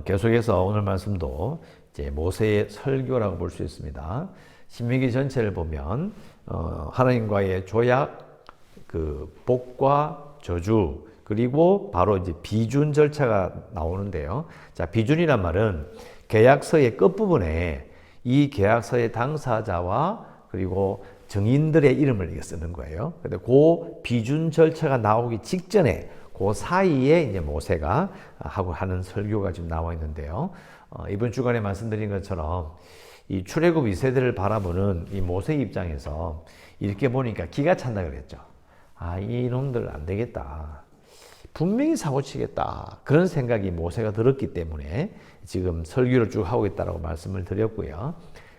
계속해서 오늘 말씀도 이제 모세의 설교라고 볼 수 있습니다. 신명기 전체를 보면 하나님과의 조약, 그 복과 저주, 그리고 바로 이제 비준 절차가 나오는데요. 자, 비준이란 말은 계약서의 끝부분에 이 계약서의 당사자와 그리고 증인들의 이름을 쓰는 거예요. 근데 그 비준 절차가 나오기 직전에 그 사이에 이제 모세가 하는 설교가 지금 나와 있는데요. 이번 주간에 말씀드린 것처럼 이 출애굽 2세대를 바라보는 이 모세 입장에서 이렇게 보니까 기가 찬다 그랬죠. 아, 이놈들 안 되겠다. 분명히 사고치겠다. 그런 생각이 모세가 들었기 때문에 지금 설교를 쭉 하고 있다고 말씀을 드렸고요.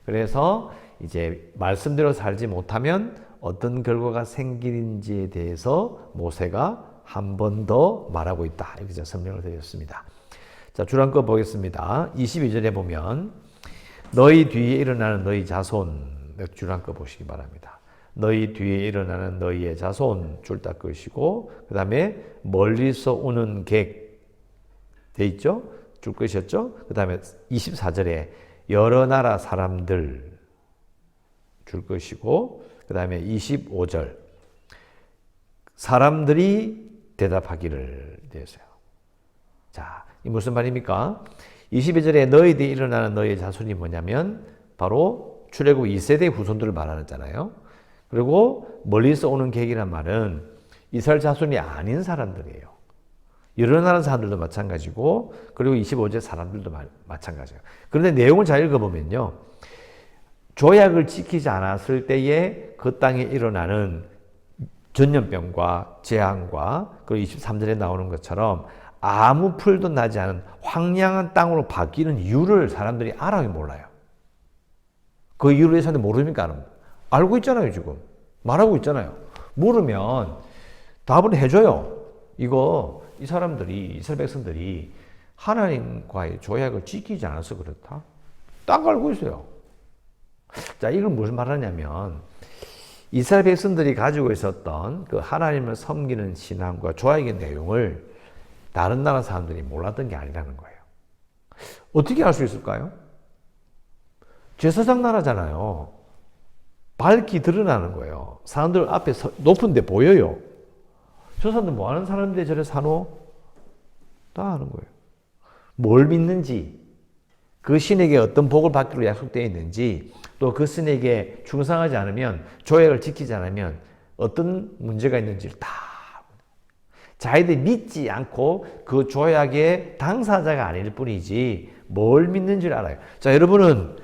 그래서 이제 말씀대로 살지 못하면 어떤 결과가 생기는지에 대해서 모세가 한 번 더 말하고 있다. 이렇게 제가 설명을 드렸습니다. 자, 주란거 보겠습니다. 22절에 보면 너희 뒤에 일어나는 너희 자손, 주란거 보시기 바랍니다. 너희 뒤에 일어나는 너희의 자손 줄 닦으시고 그 다음에 멀리서 오는 객 돼 있죠? 줄 끄셨죠? 그 다음에 24절에 여러 나라 사람들 줄 것이고 그 다음에 25절 사람들이 대답하기를 되세요. 자, 이 무슨 말입니까? 22절에 너희들이 일어나는 너희의 자손이 뭐냐면 바로 출애굽 2세대 후손들을 말하잖아요. 그리고 멀리서 오는 객이란 말은 이스라엘 자손이 아닌 사람들이에요. 여러 나라 사람들도 마찬가지고 그리고 25절 사람들도 마찬가지예요. 그런데 내용을 잘 읽어보면요. 조약을 지키지 않았을 때에 그 땅에 일어나는 전염병과 재앙과 그리고 23절에 나오는 것처럼 아무 풀도 나지 않은 황량한 땅으로 바뀌는 이유를 사람들이 알아요, 몰라요? 그 이유를 예산에 모릅니까? 알고 있잖아요, 지금. 말하고 있잖아요. 모르면 답을 해줘요. 이거, 이 사람들이, 이스라엘 백성들이 하나님과의 조약을 지키지 않아서 그렇다? 딱 알고 있어요. 자, 이걸 무슨 말하냐면, 이스라엘 백성들이 가지고 있었던 그 하나님을 섬기는 신앙과 조약의 내용을 다른 나라 사람들이 몰랐던 게 아니라는 거예요. 어떻게 알 수 있을까요? 제사장 나라잖아요. 밝히 드러나는 거예요. 사람들 앞에 높은 데 보여요. 저 사람들 뭐 하는 사람인데 저래 사노? 다 아는 거예요. 뭘 믿는지, 그 신에게 어떤 복을 받기로 약속되어 있는지, 또 그 신에게 충성하지 않으면, 조약을 지키지 않으면 어떤 문제가 있는지를 다 자기들이 믿지 않고 그 조약의 당사자가 아닐 뿐이지 뭘 믿는지를 알아요. 자, 여러분은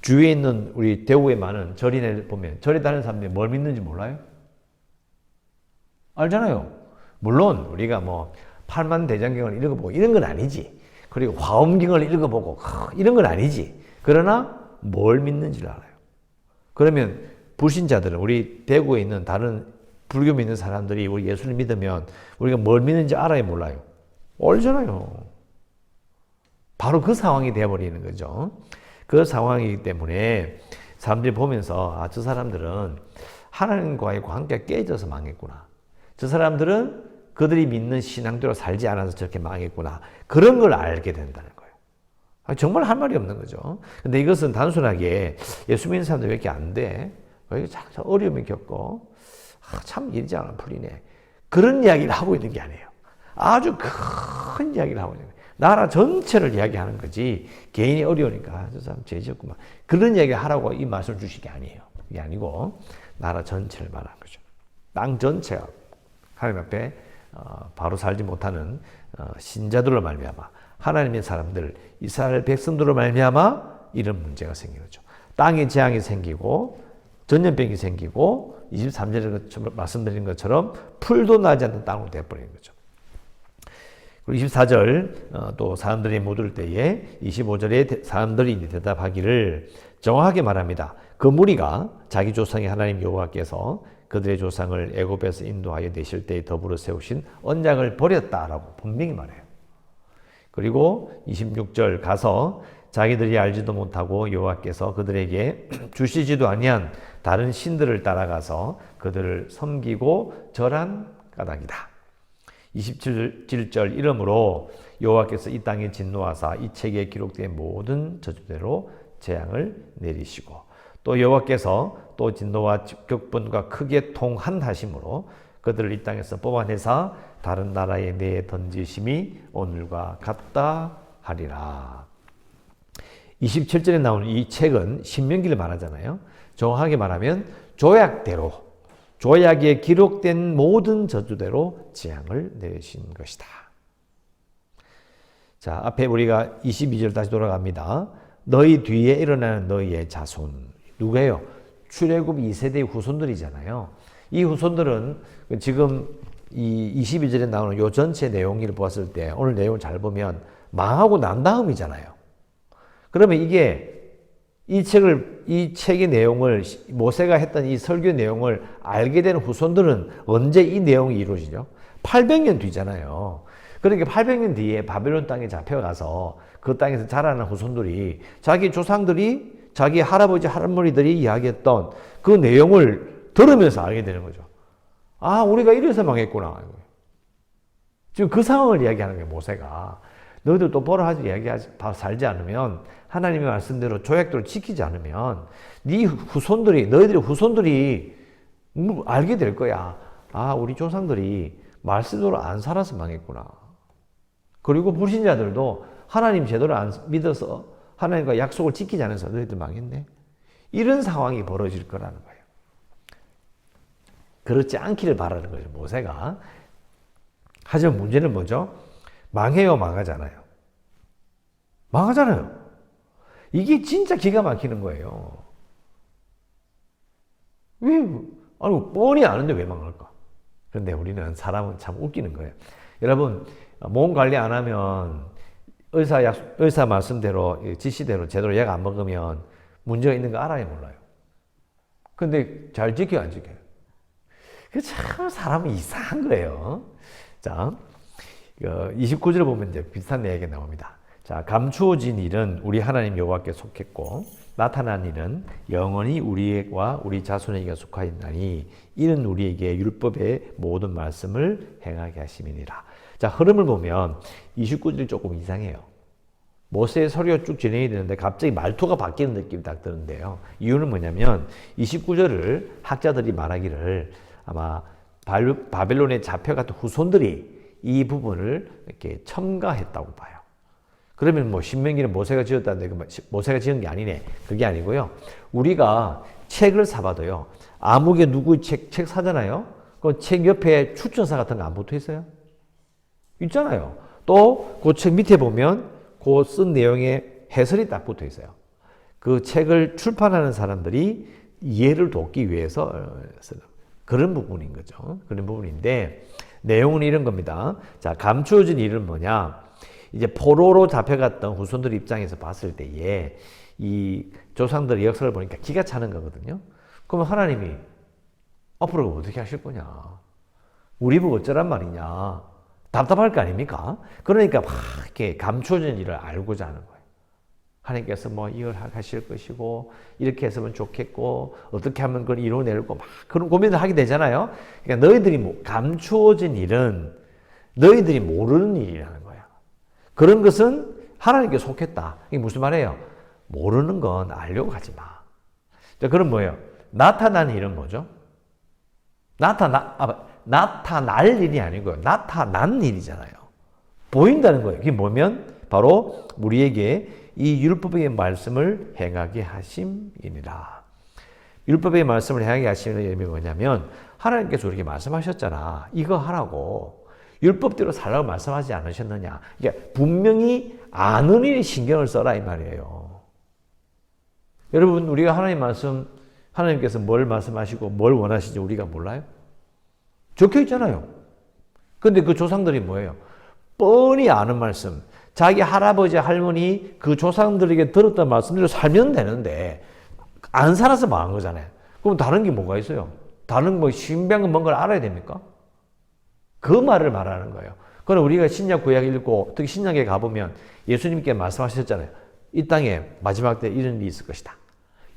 주위에 있는 우리 대구에 많은 절인을 보면 절에 다니는 사람들이 뭘 믿는지 몰라요? 알잖아요. 물론 우리가 뭐 팔만대장경을 읽어보고 이런 건 아니지. 그리고 화엄경을 읽어보고 이런 건 아니지. 그러나 뭘 믿는지를 알아요. 그러면 불신자들은 우리 대구에 있는 다른 불교 믿는 사람들이 우리 예수를 믿으면 우리가 뭘 믿는지 알아요, 몰라요? 알잖아요. 바로 그 상황이 되어버리는 거죠. 그 상황이기 때문에 사람들이 보면서 아, 저 사람들은 하나님과의 관계가 깨져서 망했구나. 저 사람들은 그들이 믿는 신앙대로 살지 않아서 저렇게 망했구나. 그런 걸 알게 된다는 거예요. 정말 할 말이 없는 거죠. 근데 이것은 단순하게 예수 믿는 사람들 왜 이렇게 안 돼? 왜 이렇게 참 어려움을 겪고 참 일이 잘 안 풀리네. 그런 이야기를 하고 있는 게 아니에요. 아주 큰 이야기를 하고 있는 거예요. 나라 전체를 이야기하는 거지 개인이 어려우니까 저 사람 죄지었구만. 그런 이야기를 하라고 이 말씀을 주신 게 아니에요. 이게 아니고 나라 전체를 말하는 거죠. 땅 전체가 하나님 앞에 바로 살지 못하는 신자들로 말미암아 하나님의 사람들, 이스라엘 백성들로 말미암아 이런 문제가 생기는 거죠. 땅에 재앙이 생기고 전염병이 생기고 23절에 말씀드린 것처럼 풀도 나지 않는 땅으로 되어버리는 거죠. 그리고 24절 또 사람들이 못 올 때에 25절에 사람들이 대답하기를 정확하게 말합니다. 그 무리가 자기 조상의 하나님 여호와께서 그들의 조상을 애굽에서 인도하여 내실 때에 더불어 세우신 언약을 버렸다라고 분명히 말해요. 그리고 26절 가서 자기들이 알지도 못하고 여호와께서 그들에게 주시지도 아니한 다른 신들을 따라가서 그들을 섬기고 절한 까닭이다. 27절 이러므로 여호와께서 이 땅에 진노하사 이 책에 기록된 모든 저주대로 재앙을 내리시고 또 여호와께서 또 진노와 격분과 크게 통한하심으로 그들을 이 땅에서 뽑아내사 다른 나라에 내어 던지심이 오늘과 같다 하리라. 27절에 나오는 이 책은 신명기를 말하잖아요. 정확하게 말하면 조약에 기록된 모든 저주대로 재앙을 내리신 것이다. 자, 앞에 우리가 22절 다시 돌아갑니다. 너희 뒤에 일어나는 너희의 자손. 누구예요? 출애굽 2세대의 후손들이잖아요. 이 후손들은 지금 이 22절에 나오는 요 전체 내용을 보았을 때 오늘 내용을 잘 보면 망하고 난 다음이잖아요. 그러면 이게 이 책의 내용을 모세가 했던 이 설교 내용을 알게 된 후손들은 언제 이 내용이 이루어지죠? 800년 뒤잖아요. 그러니까 800년 뒤에 바벨론 땅에 잡혀가서 그 땅에서 자라는 후손들이 자기 조상들이 자기 할아버지 할머니들이 이야기했던 그 내용을 들으면서 알게 되는 거죠. 아, 우리가 이래서 망했구나. 지금 그 상황을 이야기하는 거예요, 모세가. 너희들 똑바로 살지 않으면 하나님의 말씀대로 조약대로 지키지 않으면 너희들의 후손들이 알게 될 거야. 아, 우리 조상들이 말씀대로 안 살아서 망했구나. 그리고 불신자들도 하나님 제대로 안 믿어서 하나님과 약속을 지키지 않아서 너희들 망했네. 이런 상황이 벌어질 거라는 거예요. 그렇지 않기를 바라는 거죠, 모세가. 하지만 문제는 뭐죠? 망해요, 망하잖아요. 망하잖아요. 이게 진짜 기가 막히는 거예요. 뻔히 아는데 왜 망할까? 그런데 우리는 사람은 참 웃기는 거예요. 여러분, 몸 관리 안 하면 의사 말씀대로, 지시대로 제대로 약 안 먹으면 문제가 있는 거 알아요, 몰라요? 근데 잘 지켜요, 안 지켜요? 참 사람은 이상한 거예요. 자, 29절을 보면 이제 비슷한 이야기가 나옵니다. 자, 감추어진 일은 우리 하나님 여호와께 속했고 나타난 일은 영원히 우리와 우리 자손에게 속하였나니 이는 우리에게 율법의 모든 말씀을 행하게 하심이니라. 자, 흐름을 보면 29절이 조금 이상해요. 모세의 설교가 쭉 진행이 되는데 갑자기 말투가 바뀌는 느낌이 딱 드는데요. 이유는 뭐냐면 29절을 학자들이 말하기를 아마 바벨론에 잡혀갔던 후손들이 이 부분을 이렇게 첨가했다고 봐요. 그러면 뭐 신명기는 모세가 지었다는데 모세가 지은 게 아니네. 그게 아니고요. 우리가 책을 사봐도요. 아무개 누구 책 사잖아요. 그 책 옆에 추천사 같은 거 안 붙어 있어요? 있잖아요. 또 그 책 밑에 보면 그 쓴 내용에 해설이 딱 붙어 있어요. 그 책을 출판하는 사람들이 이해를 돕기 위해서 쓰는 그런 부분인 거죠. 그런 부분인데 내용은 이런 겁니다. 자, 감추어진 일은 뭐냐? 이제 포로로 잡혀갔던 후손들 입장에서 봤을 때에 이 조상들의 역사를 보니까 기가 차는 거거든요. 그러면 하나님이 앞으로 어떻게 하실 거냐? 우리 보고 어쩌란 말이냐? 답답할 거 아닙니까? 그러니까 막 이렇게 감추어진 일을 알고자 하는 거예요. 하나님께서 뭐 이걸 하실 것이고 이렇게 했으면 좋겠고 어떻게 하면 그걸 이루어내고 막 그런 고민을 하게 되잖아요. 그러니까 너희들이 감추어진 일은 너희들이 모르는 일이라는 거야. 그런 것은 하나님께 속했다. 이게 무슨 말이에요? 모르는 건 알려고 하지 마. 자, 그럼 뭐예요? 나타나는 일은 뭐죠? 나타날 일이 아니고요. 나타난 일이잖아요. 보인다는 거예요. 그게 뭐면 바로 우리에게 이 율법의 말씀을 행하게 하심이니라. 율법의 말씀을 행하게 하시는 의미가 뭐냐면 하나님께서 우리에게 말씀하셨잖아. 이거 하라고. 율법대로 살라고 말씀하지 않으셨느냐. 그러니까 분명히 아는 일에 신경을 써라 이 말이에요. 여러분, 우리가 하나님 말씀, 하나님께서 뭘 말씀하시고 뭘 원하시는지 우리가 몰라요? 적혀 있잖아요. 근데 그 조상들이 뭐예요? 뻔히 아는 말씀. 자기 할아버지, 할머니, 그 조상들에게 들었던 말씀대로 살면 되는데 안 살아서 망한 거잖아요. 그럼 다른 게 뭐가 있어요? 다른 뭐 신비한 뭔가를 알아야 됩니까? 그 말을 말하는 거예요. 그럼 우리가 신약 구약 읽고 특히 신약에 가보면 예수님께 말씀하셨잖아요. 이 땅에 마지막 때 이런 일이 있을 것이다.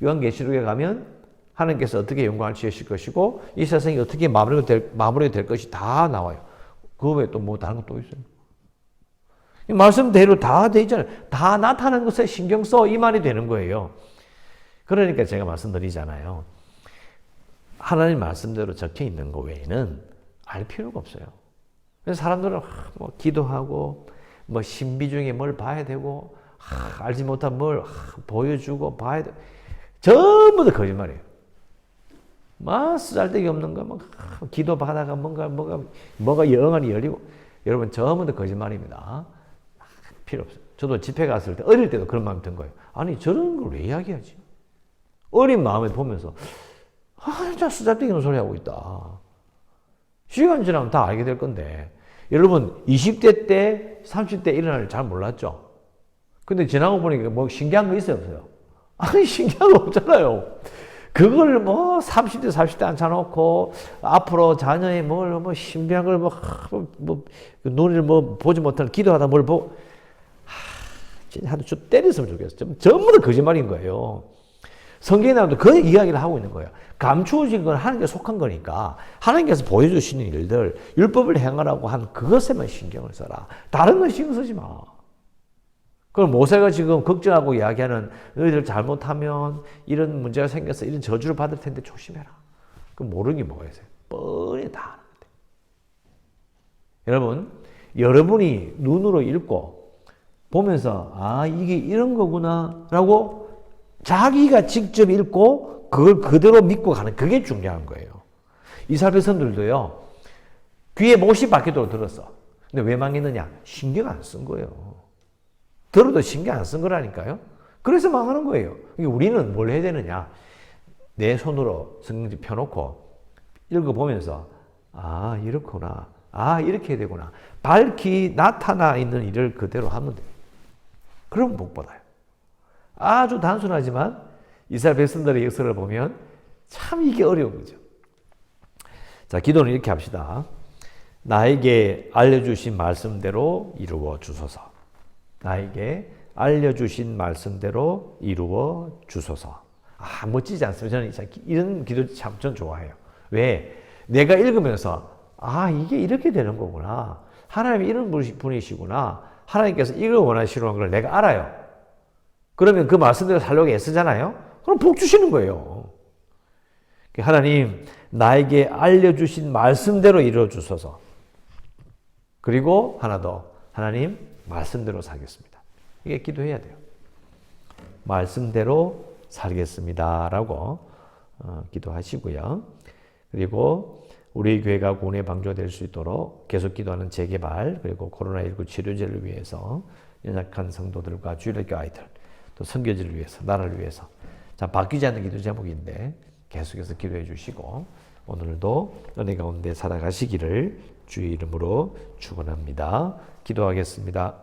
요한계시록에 가면 하나님께서 어떻게 영광을 지으실 것이고 이 세상이 어떻게 마무리가 될 것이 다 나와요. 그 외에 또 뭐 다른 것도 있어요. 이 말씀대로 다 돼 있잖아요. 다 나타나는 것에 신경 써. 이 말이 되는 거예요. 그러니까 제가 말씀드리잖아요. 하나님 말씀대로 적혀 있는 거 외에는 알 필요가 없어요. 그래서 사람들은 뭐 기도하고 뭐 신비 중에 뭘 봐야 되고 알지 못한 뭘 보여주고 봐야 돼. 전부 다 거짓말이에요. 막 쓰잘데기 없는 거, 막 기도 받아가 뭐가 영안이 열리고, 여러분 전부 다 거짓말입니다. 필요 없어요. 저도 집회 갔을 때 어릴 때도 그런 마음이 든 거예요. 아니 저런 걸 왜 이야기하지? 어린 마음에 보면서 진짜 쓰잘데기 없는 소리 하고 있다. 시간 지나면 다 알게 될 건데, 여러분 20대 때 30대 일어날 잘 몰랐죠? 근데 지나고 보니까 뭐 신기한 거 있어요 없어요? 아니 신기한 거 없잖아요. 그걸 뭐 30대 40대 앉혀놓고 앞으로 자녀의 뭐 신비한 걸 눈을 보지 못할 기도하다 뭘 보고 진짜 하도 좀 때렸으면 좋겠어. 전부 다 거짓말인 거예요. 성경에 나와도 그 이야기를 하고 있는 거예요. 감추어진 건 하나님께 속한 거니까 하나님께서 보여주시는 일들, 율법을 행하라고 한 그것에만 신경을 써라. 다른 건 신경 쓰지 마. 그럼 모세가 지금 걱정하고 이야기하는 너희들 잘못하면 이런 문제가 생겨서 이런 저주를 받을 텐데 조심해라. 그럼 모르는 게 뭐가 있어요? 뻔히 다 아는데. 여러분, 여러분이 눈으로 읽고 보면서 이게 이런 거구나 라고 자기가 직접 읽고 그걸 그대로 믿고 가는 그게 중요한 거예요. 이스라엘 백성들도요. 귀에 못이 박히도록 들었어. 근데 왜 망했느냐? 신경 안 쓴 거예요. 들어도 신경 안 쓴 거라니까요. 그래서 망하는 거예요. 우리는 뭘 해야 되느냐? 내 손으로 성경지 펴놓고 읽어보면서 이렇구나. 이렇게 해야 되구나. 밝히 나타나 있는 일을 그대로 하면 돼요. 그럼 복 받아요. 아주 단순하지만 이스라엘 백성들의 역사를 보면 참 이게 어려운 거죠. 자, 기도는 이렇게 합시다. 나에게 알려주신 말씀대로 이루어 주소서. 나에게 알려주신 말씀대로 이루어 주소서. 멋지지 않습니까? 저는 이런 기도 참 전 좋아해요. 왜? 내가 읽으면서 이게 이렇게 되는 거구나. 하나님이 이런 분이시구나. 하나님께서 이걸 원하시는 걸 내가 알아요. 그러면 그 말씀대로 살려고 애쓰잖아요. 그럼 복 주시는 거예요. 하나님, 나에게 알려주신 말씀대로 이루어 주소서. 그리고 하나 더, 하나님, 말씀대로 살겠습니다. 이게 기도해야 돼요. 말씀대로 살겠습니다. 라고 기도하시고요. 그리고 우리 교회가 구원의 방주가 될 수 있도록 계속 기도하는 재개발, 그리고 코로나19 치료제를 위해서 연약한 성도들과 주일학교 아이들, 또 선교지를 위해서, 나라를 위해서. 자, 바뀌지 않는 기도 제목인데 계속해서 기도해 주시고 오늘도 은혜 가운데 살아가시기를 주의 이름으로 축원합니다. 기도하겠습니다.